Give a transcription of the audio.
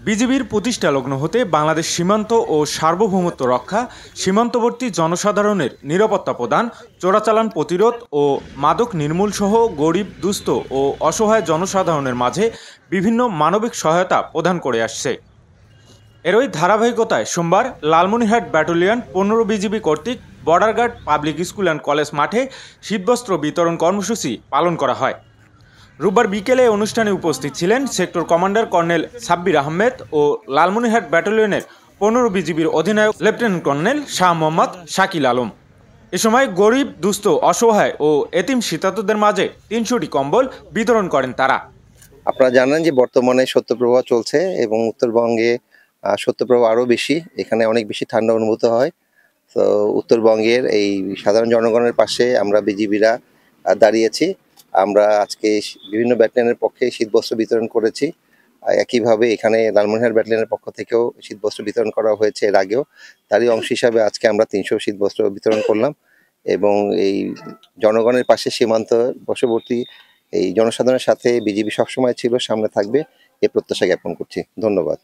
বিজিবির প্রতিষ্ঠা লগ্ন হতে বাংলাদেশ সীমান্ত ও সার্বভৌমত্ব রক্ষা, সীমান্তবর্তী জনসাধারণের নিরাপত্তা প্রদান, চোরাচালান প্রতিরোধ ও মাদক নির্মূল সহ গরিব, দুস্থ ও অসহায় জনসাধারণের মাঝে বিভিন্ন মানবিক সহায়তা প্রদান করে আসছে। এরই ধারাবাহিকতায় সোমবার লালমনিরহাট ব্যাটালিয়ন 15 বিজিবি কর্তৃক border guard public school and college মাঠে শীতবস্ত্র বিতরণ কর্মসূচি পালন করা হয়। রোববার বিকেলে অনুষ্ঠানে উপস্থিত ছিলেন sector commander colonel Sabbir Ahmed ও লালমনিরহাট ব্যাটালিয়নের 15 বিজিবির অধিনায়ক লেফটেন্যান্ট কর্নেল শাহ মোহাম্মদ শাকিল আলম। এ সময় গরিব, দুস্থ, অসহায় ও এতিম শীতার্তদের মাঝে 300টি কম্বল বিতরণ করেন তারা। আপনারা জানেন যে বর্তমানে শৈত্যপ্রবাহ চলছে এবং উত্তরবঙ্গে শৈত্যপ্রবাহ আরও বেশি, এখানে অনেক বেশি ঠান্ডা অনুভূত হয়। তো উত্তরবঙ্গের এই সাধারণ জনগণের পাশে আমরা বিজিবিরা দাঁড়িয়েছি। আমরা আজকে বিভিন্ন ব্যাটালিয়নের পক্ষে শীতবস্ত্র বিতরণ করেছি। একইভাবে এখানে লালমনিরহাট ব্যাটালিয়নের পক্ষ থেকেও শীতবস্ত্র বিতরণ করা হয়েছে এর আগেও। তারই অংশ হিসাবে আজকে আমরা 300 শীতবস্ত্র বিতরণ করলাম এবং এই জনগণের পাশে সীমান্ত বশবর্তী এই জনসাধারণের সাথে বিজিবি সবসময় ছিল, সামনে থাকবে এ প্রত্যাশা জ্ঞাপন করছি। ধন্যবাদ।